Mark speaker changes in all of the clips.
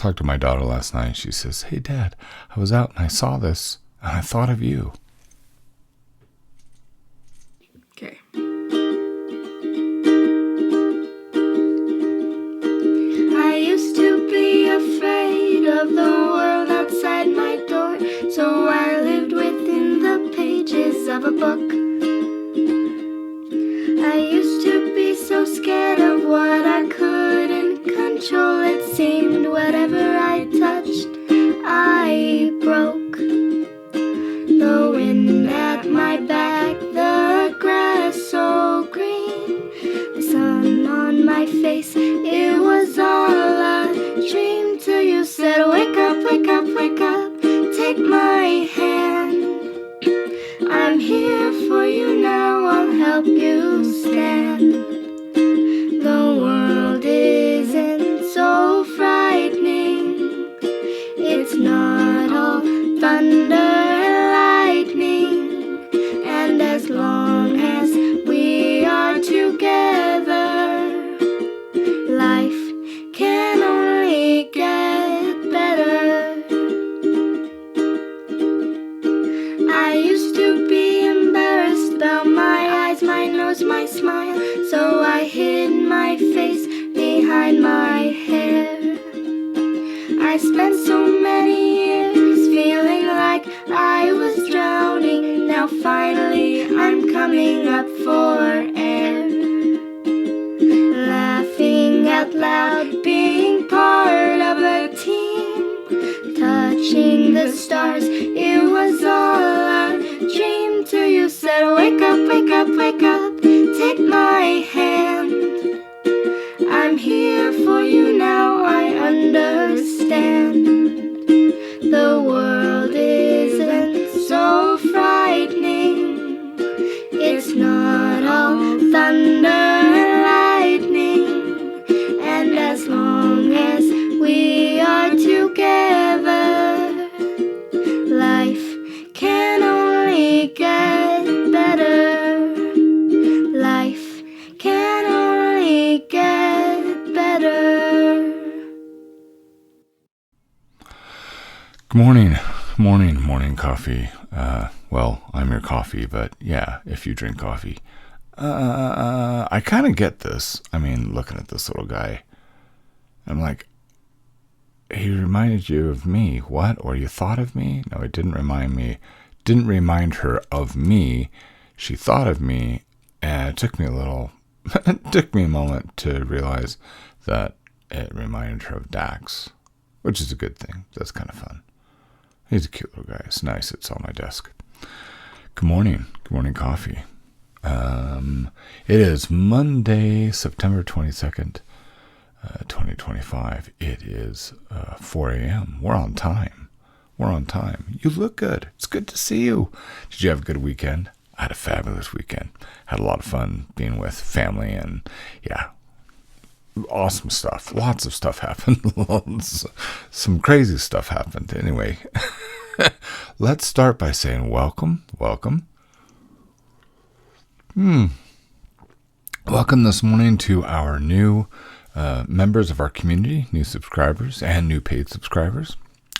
Speaker 1: talked to my daughter last night. She says, "Hey, Dad, I was out and I saw this and I thought of you."
Speaker 2: Okay. I used to be afraid of the world outside my door, so I lived within the pages of a book. I used to be so scared of what I couldn't control. It seemed whatever I touched, I broke. The wind at my back, the grass so green, the sun on my face, it was all a dream. Till you said, "Wake up, wake up, wake up, take my hand. I'm here for you now, I'll help you stand. The world isn't so frightening, it's not all thunder and lightning. And as long as we are together, life can only get better." I used to be embarrassed about my eyes, my nose, my smile, so I hid my face behind my hair. I spent so many years feeling like I was drowning. Now finally I'm coming up for air. Laughing out loud, being part of a team, touching the stars, it was all a dream. Till you said, "Wake up, wake up, wake up, take my hand. I'm here for you now, I understand. The world isn't so frightening, it's not all thunder and lightning. And as long as we are together, life can only get better. Life can only get better."
Speaker 1: Good morning coffee. Well, I'm your coffee, but yeah, if you drink coffee. I kind of get this. I mean, looking at this little guy, I'm like, he reminded you of me. What? Or you thought of me? No, it didn't remind her of me. She thought of me, and it took me a moment to realize that it reminded her of Dax, which is a good thing. That's kind of fun. He's a cute little guy. It's nice. It's on my desk. Good morning coffee. It is Monday, September 22nd, 2025. It is 4 a.m. We're on time. You look good. It's good to see you. Did you have a good weekend? I had a fabulous weekend. Had a lot of fun being with family, and yeah, awesome stuff. Lots of stuff happened. Some crazy stuff happened. Anyway, let's start by saying welcome. Welcome this morning to our new members of our community, new subscribers and new paid subscribers.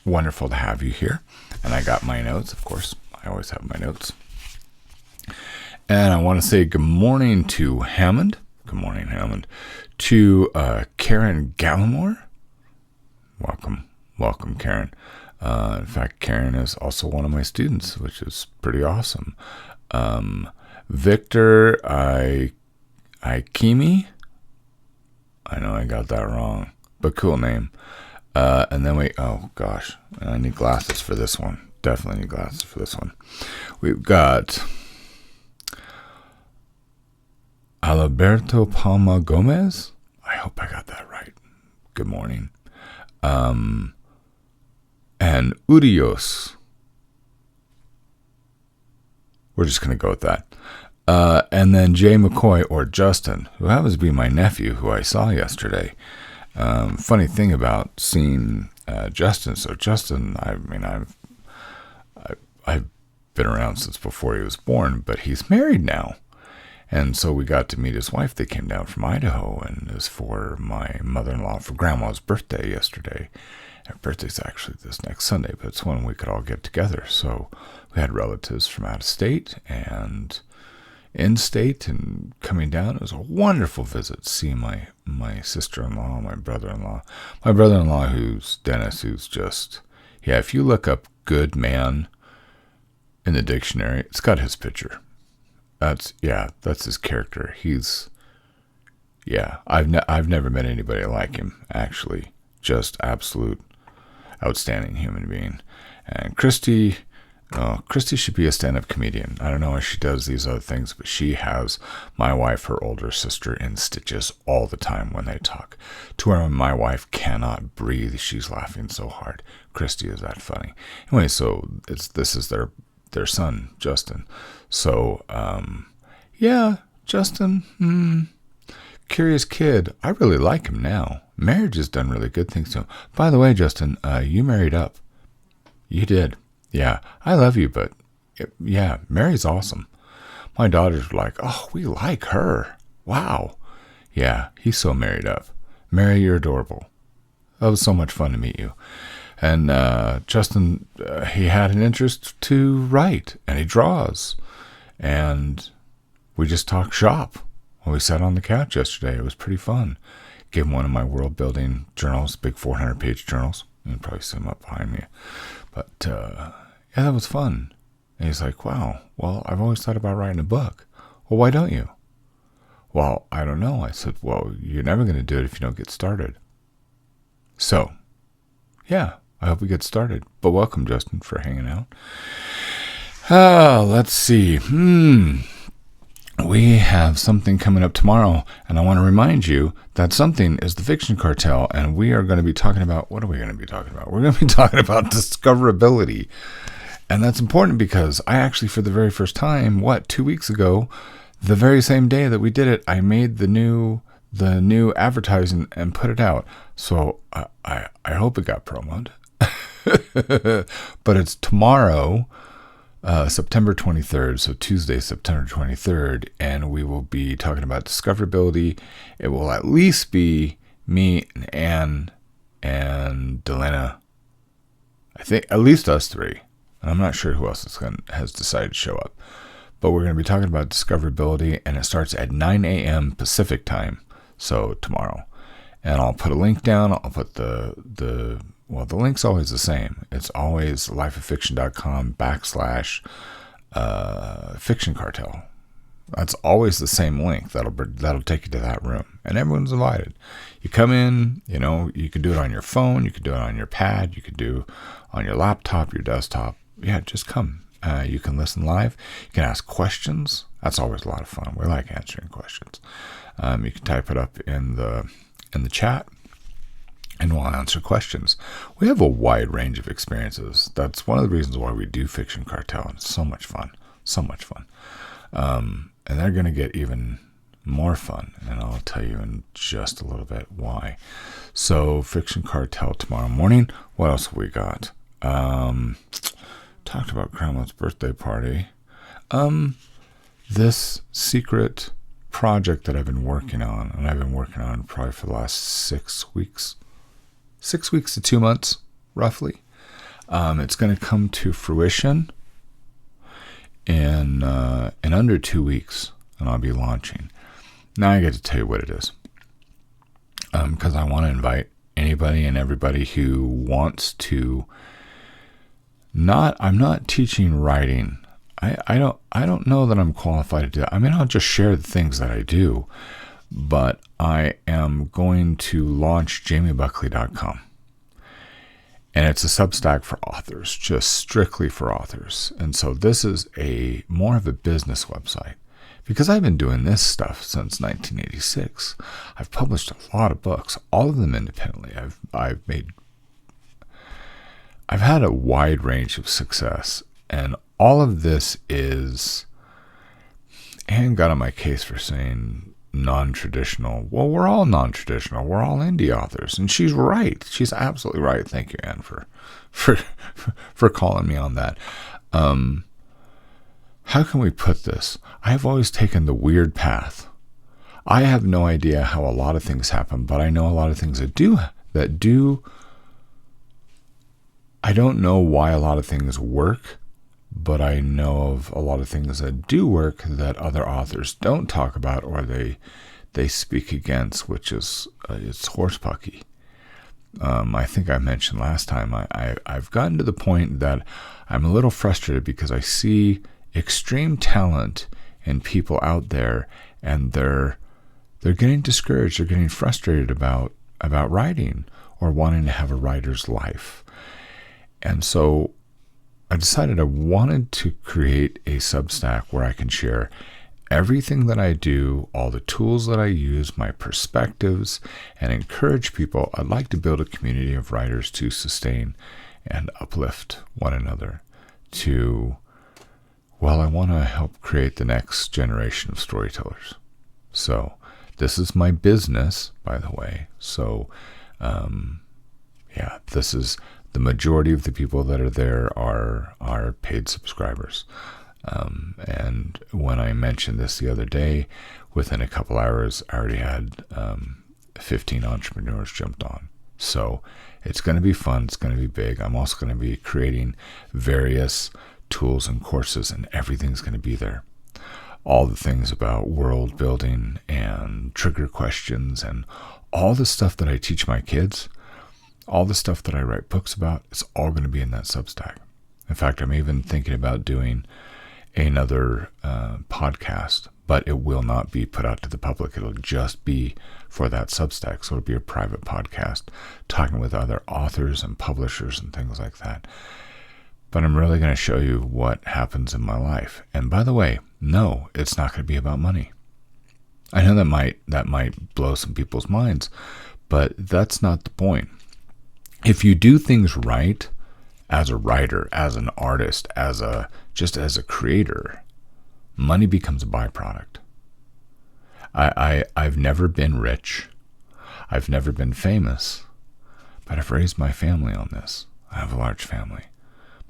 Speaker 1: Wonderful to have you here. And I got my notes, of course. I always have my notes. And I want to say good morning to Hammond. Good morning, Hammond. To Karen Gallimore. Welcome, Karen. In fact, Karen is also one of my students, which is pretty awesome. Victor Ikemi. I know I got that wrong, but cool name. And then I need glasses for this one. Definitely need glasses for this one. We've got Alberto Palma Gomez. I hope I got that right. Good morning. And Urios. We're just going to go with that. And then Jay McCoy, or Justin, who happens to be my nephew, who I saw yesterday. Funny thing about seeing Justin. So Justin, I've been around since before he was born, but he's married now. And so we got to meet his wife. They came down from Idaho, and it was for my mother-in-law, for Grandma's birthday yesterday. Her birthday's actually this next Sunday, but it's when we could all get together. So we had relatives from out of state and in-state and coming down. It was a wonderful visit, seeing my sister-in-law, my brother-in-law. My brother-in-law, who's Dennis, who's just, yeah, if you look up good man in the dictionary, it's got his picture. That's his character. I've never met anybody like him, actually. Just absolute outstanding human being. And Christy should be a stand-up comedian. I don't know if she does these other things, but she has my wife, her older sister, in stitches all the time when they talk. To where my wife cannot breathe. She's laughing so hard. Christy is that funny. Anyway, so this is their son, Justin. So, Justin, curious kid. I really like him now. Marriage has done really good things to him. By the way, Justin, you married up. You did. Yeah, I love you, but yeah, Mary's awesome. My daughters were like, oh, we like her. Wow. Yeah, he's so married up. Mary, you're adorable. That was so much fun to meet you. And Justin, he had an interest to write, and he draws. And we just talked shop when we sat on the couch yesterday. It was pretty fun. Gave him one of my world building journals, big 400-page journals. You can probably see them up behind me. But, yeah, that was fun. And he's like, wow, well, I've always thought about writing a book. Well, why don't you? Well, I don't know. I said, well, you're never going to do it if you don't get started. So, yeah, I hope we get started. But welcome, Justin, for hanging out. Let's see. We have something coming up tomorrow, and I want to remind you that something is the Fiction Cartel, and we are going to be talking about, what are we going to be talking about? We're going to be talking about discoverability, and that's important because I actually, for the very first time, 2 weeks ago, the very same day that we did it, I made the new advertising and put it out. So I hope it got promoted, but it's tomorrow. September 23rd, so Tuesday, September 23rd, and we will be talking about discoverability. It will at least be me and Anne and Delena. I think at least us three. And I'm not sure who else has decided to show up. But we're going to be talking about discoverability, and it starts at 9 a.m. Pacific time, so tomorrow. And I'll put a link down. I'll put the link's always the same. It's always lifeoffiction.com/Fiction Cartel. That's always the same link. That'll take you to that room. And everyone's invited. You come in, you can do it on your phone. You can do it on your pad. You can do on your laptop, your desktop. Yeah, just come. You can listen live. You can ask questions. That's always a lot of fun. We like answering questions. You can type it up in the chat, and we'll answer questions. We have a wide range of experiences. That's one of the reasons why we do Fiction Cartel. And it's so much fun. So much fun. And they're going to get even more fun. And I'll tell you in just a little bit why. So Fiction Cartel tomorrow morning. What else have we got? Talked about Grandma's birthday party. This secret project that I've been working on, and I've been working on probably for the last 6 weeks. 6 weeks to 2 months, roughly. It's going to come to fruition in under 2 weeks, and I'll be launching. Now I get to tell you what it is, because I want to invite anybody and everybody who wants to. I'm not teaching writing. I don't know that I'm qualified to do that. I mean, I'll just share the things that I do. But I am going to launch jamiebuckley.com. And it's a Substack for authors, just strictly for authors. And so this is more of a business website. Because I've been doing this stuff since 1986. I've published a lot of books, all of them independently. I've had a wide range of success. And all of this is, Anne got on my case for saying non-traditional. Well, we're all non-traditional. We're all indie authors. And she's right. She's absolutely right. Thank you, Anne, for calling me on that. How can we put this? I have always taken the weird path. I have no idea how a lot of things happen, but I know a lot of things that do I don't know why a lot of things work, but I know of a lot of things that do work that other authors don't talk about, or they speak against, which is it's horsepucky. I think I mentioned last time, I've gotten to the point that I'm a little frustrated because I see extreme talent in people out there, and they're getting discouraged, they're getting frustrated about writing or wanting to have a writer's life. And so I decided I wanted to create a Substack where I can share everything that I do, all the tools that I use, my perspectives, and encourage people. I'd like to build a community of writers to sustain and uplift one another. I want to help create the next generation of storytellers. So this is my business, by the way. So, this is the majority of the people that are there are paid subscribers. And when I mentioned this the other day, within a couple hours, I already had 15 entrepreneurs jumped on. So it's going to be fun. It's going to be big. I'm also going to be creating various tools and courses, and everything's going to be there. All the things about world building and trigger questions and all the stuff that I teach my kids, all the stuff that I write books about, it's all going to be in that Substack. In fact, I'm even thinking about doing another podcast, but it will not be put out to the public. It'll just be for that Substack. So it'll be a private podcast talking with other authors and publishers and things like that. But I'm really going to show you what happens in my life. And by the way, no, it's not going to be about money. I know that might blow some people's minds, but that's not the point. If you do things right, as a writer, as an artist, as a creator, money becomes a byproduct. I've never been rich. I've never been famous, but I've raised my family on this. I have a large family.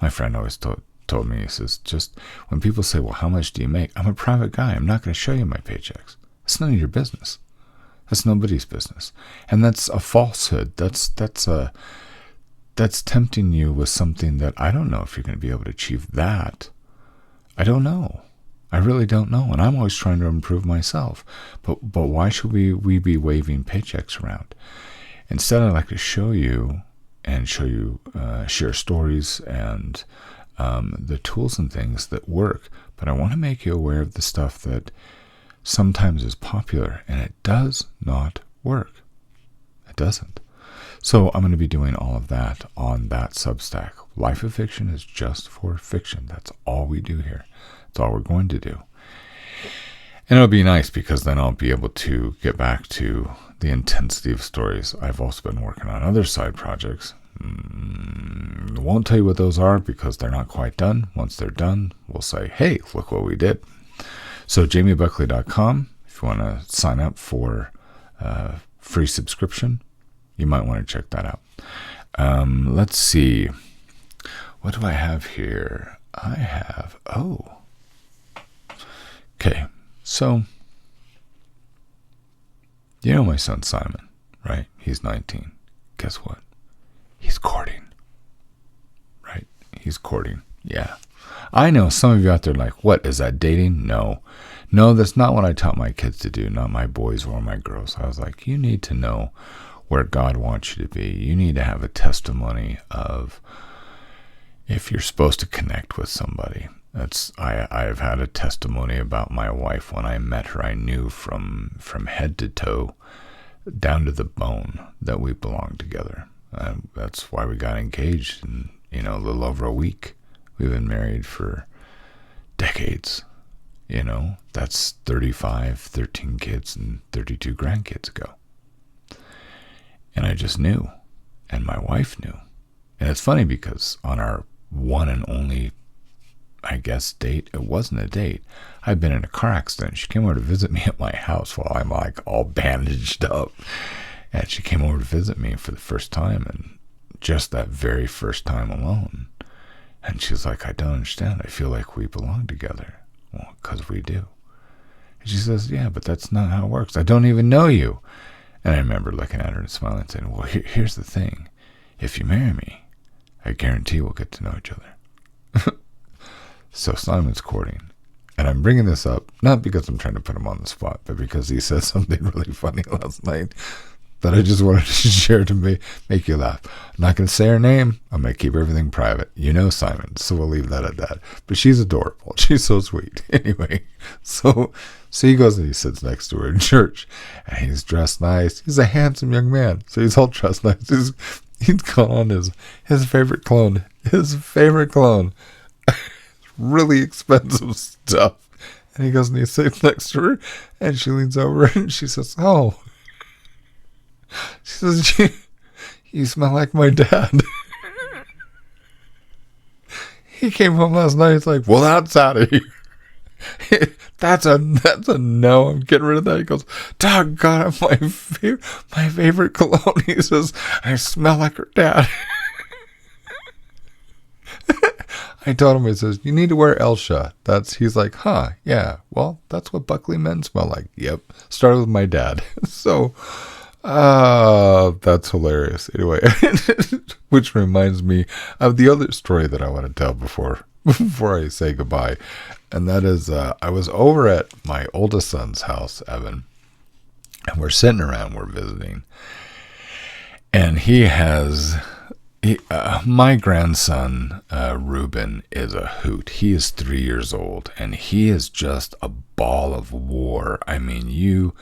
Speaker 1: My friend always told me, he says, just when people say, well, how much do you make? I'm a private guy. I'm not going to show you my paychecks. It's none of your business. That's nobody's business. And that's a falsehood. That's tempting you with something that I don't know if you're going to be able to achieve that. I don't know. I really don't know. And I'm always trying to improve myself. But why should we be waving paychecks around? Instead, I'd like to show you, share stories and the tools and things that work. But I want to make you aware of the stuff that sometimes is popular, and it does not work. It doesn't. So I'm going to be doing all of that on that Substack. Life of Fiction is just for fiction. That's all we do here. That's all we're going to do. And it'll be nice because then I'll be able to get back to the intensity of stories. I've also been working on other side projects. Won't tell you what those are because they're not quite done. Once they're done, we'll say, hey, look what we did. So jamiebuckley.com, if you want to sign up for free subscription, you might want to check that out. Let's see. What do I have here? Okay. So, you know my son Simon, right? He's 19. Guess what? He's courting. Right? He's courting. Yeah. I know some of you out there are like, what, is that dating? No, that's not what I taught my kids to do, not my boys or my girls. I was like, you need to know where God wants you to be. You need to have a testimony of if you're supposed to connect with somebody. I've had a testimony about my wife. When I met her, I knew from head to toe, down to the bone, that we belonged together. That's why we got engaged in a little over a week. We've been married for decades. That's 13 kids and 32 grandkids ago. And I just knew, and my wife knew. And it's funny because on our one and only, I guess, date, it wasn't a date. I'd been in a car accident. She came over to visit me at my house while I'm like all bandaged up. And she came over to visit me for the first time, and just that very first time alone. And she's like, I don't understand. I feel like we belong together. Well, because we do. And she says, yeah, but that's not how it works. I don't even know you. And I remember looking at her and smiling and saying, well, here's the thing. If you marry me, I guarantee we'll get to know each other. So Simon's courting. And I'm bringing this up, not because I'm trying to put him on the spot, but because he said something really funny last night that I just wanted to share to make you laugh. I'm not going to say her name. I'm going to keep everything private. You know Simon, so we'll leave that at that. But she's adorable. She's so sweet. Anyway, so he goes and he sits next to her in church. And he's dressed nice. He's a handsome young man. So he's all dressed nice. He's got on his favorite cologne. His favorite cologne. Really expensive stuff. And he goes and he sits next to her. And she leans over and she says, oh. She says, you smell like my dad. He came home last night. He's like, well, that's out of here. That's a no. I'm getting rid of that. He goes, doggone it, my favorite cologne. He says, I smell like her dad. I told him, he says, you need to wear Elsha. He's like, huh, yeah, well, that's what Buckley men smell like. Yep. Started with my dad. So, that's hilarious. Anyway, which reminds me of the other story that I want to tell before I say goodbye. And that is, I was over at my oldest son's house, Evan, and we're sitting around, we're visiting. And my grandson, Reuben, is a hoot. He is 3 years old, and he is just a ball of war. I mean,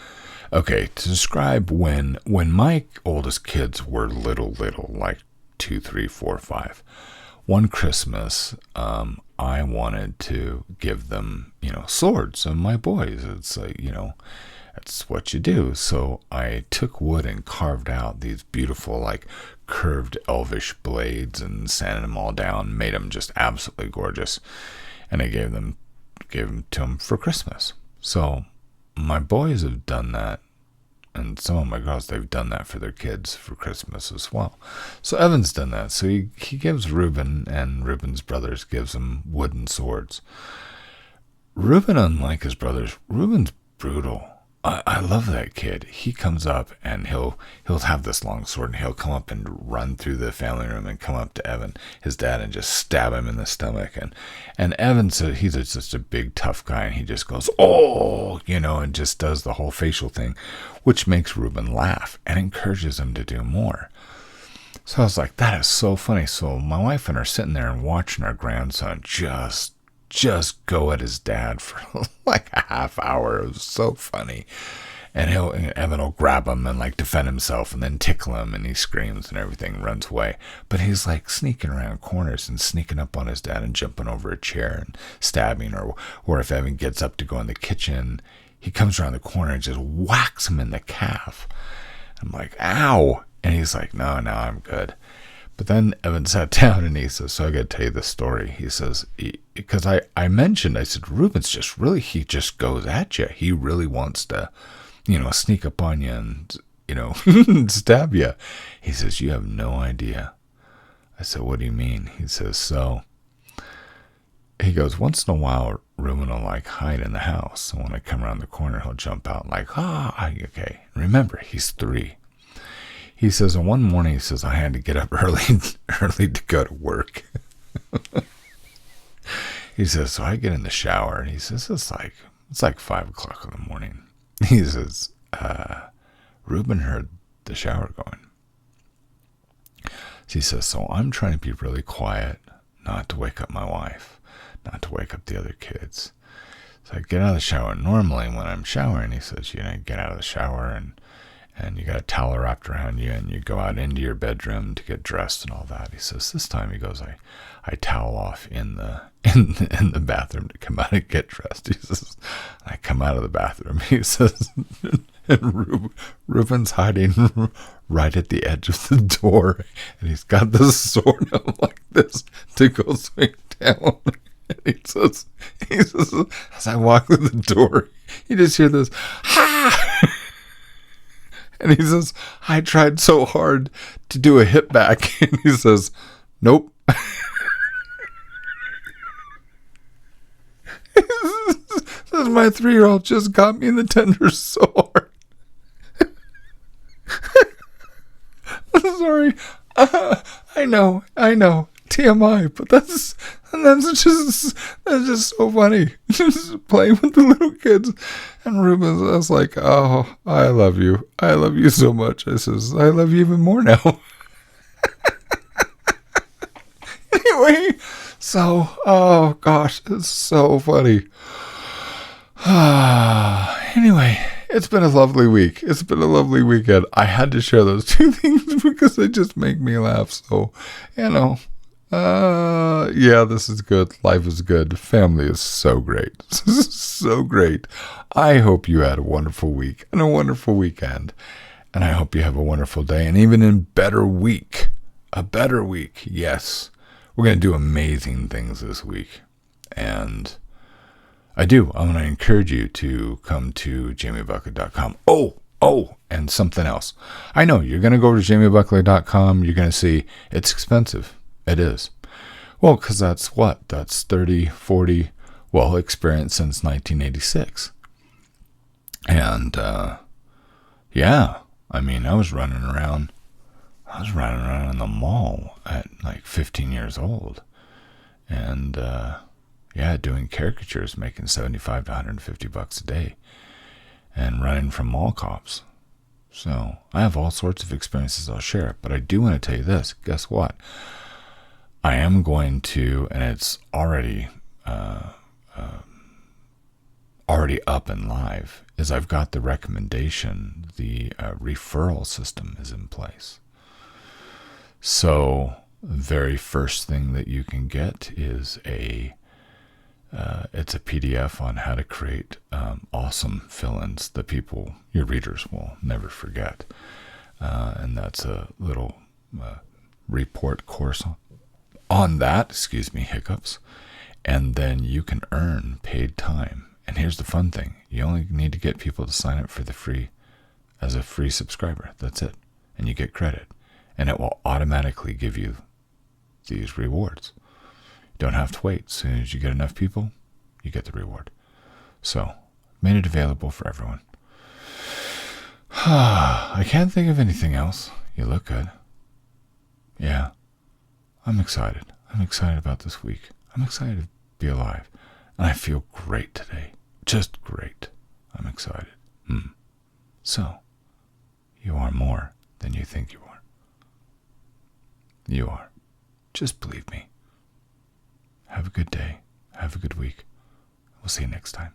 Speaker 1: okay, to describe when my oldest kids were little, like 2, 3, 4, 5, one Christmas, I wanted to give them, swords. And my boys, it's like, that's what you do. So I took wood and carved out these beautiful, like, curved elvish blades and sanded them all down, made them just absolutely gorgeous. And I gave them to them for Christmas. So my boys have done that. And some of my girls, they've done that for their kids for Christmas as well. So Evan's done that. So he gives Reuben, and Reuben's brothers gives him wooden swords. Reuben, unlike his brothers, Reuben's brutal. I love that kid. He comes up and he'll have this long sword, and he'll come up and run through the family room and come up to Evan, his dad, and just stab him in the stomach. And Evan said he's just a big tough guy, and he just goes, oh, and just does the whole facial thing, which makes Reuben laugh and encourages him to do more. So I was like, that is so funny. So my wife and I are sitting there and watching our grandson just go at his dad for like a half hour. It was so funny. And Evan will grab him and like defend himself and then tickle him, and he screams and everything, runs away. But he's like sneaking around corners and sneaking up on his dad and jumping over a chair and stabbing, or if Evan gets up to go in the kitchen, he comes around the corner and just whacks him in the calf. I'm like, ow. And he's like, no, I'm good. But then Evan sat down and he says, so I got to tell you this story. He says, because I said, Reuben's he just goes at you. He really wants to, sneak up on you and, stab you. He says, you have no idea. I said, what do you mean? He says, he goes, once in a while, Reuben will like hide in the house. So when I come around the corner, he'll jump out like, okay. Remember, he's 3. He says, and one morning, he says, I had to get up early to go to work. He says, so I get in the shower, and he says, it's like 5 o'clock in the morning. He says, Reuben heard the shower going. He says, so I'm trying to be really quiet, not to wake up my wife, not to wake up the other kids. So I get out of the shower. Normally when I'm showering, he says, you get out of the shower and you got a towel wrapped around you, and you go out into your bedroom to get dressed and all that. He says, this time, he goes, I towel off in the bathroom to come out and get dressed. He says, I come out of the bathroom. He says, and Reuben's hiding right at the edge of the door, and he's got this sword out like this to go swing down. And he says, as I walk through the door, you just hear this, ha! And he says, I tried so hard to do a hit back. And he says, nope. Says, my 3-year-old just got me in the tender so hard. I'm sorry. I know. TMI, but that's just so funny. Just playing with the little kids. And Ruben, I was like, oh, I love you. I love you so much. I says, I love you even more now. Anyway, so, oh gosh, it's so funny. Anyway, it's been a lovely week. It's been a lovely weekend. I had to share those two things because they just make me laugh. So, yeah, this is good. Life is good. Family is so great. So great. I hope you had a wonderful week and a wonderful weekend. And I hope you have a wonderful day and even a better week. A better week. Yes. We're going to do amazing things this week. And I want to encourage you to come to jamiebuckley.com. Oh, and something else. I know you're going to go to jamiebuckley.com. You're going to see it's expensive. It is. Well, because that's 30, 40, experience since 1986. And, yeah, I mean, I was running around in the mall at like 15 years old. And, doing caricatures, making $75 to $150 a day and running from mall cops. So I have all sorts of experiences I'll share, but I do want to tell you this. Guess what? I am going to, and it's already up and live, is I've got the recommendation, the referral system is in place. So the very first thing that you can get is it's a PDF on how to create awesome fill-ins that your readers will never forget. And that's a little report course on that, hiccups. And then you can earn paid time. And here's the fun thing. You only need to get people to sign up for as a free subscriber. That's it. And you get credit. And it will automatically give you these rewards. You don't have to wait. As soon as you get enough people, you get the reward. So, made it available for everyone. I can't think of anything else. You look good. Yeah. I'm excited. I'm excited about this week. I'm excited to be alive. And I feel great today. Just great. I'm excited. So, you are more than you think you are. You are. Just believe me. Have a good day. Have a good week. We'll see you next time.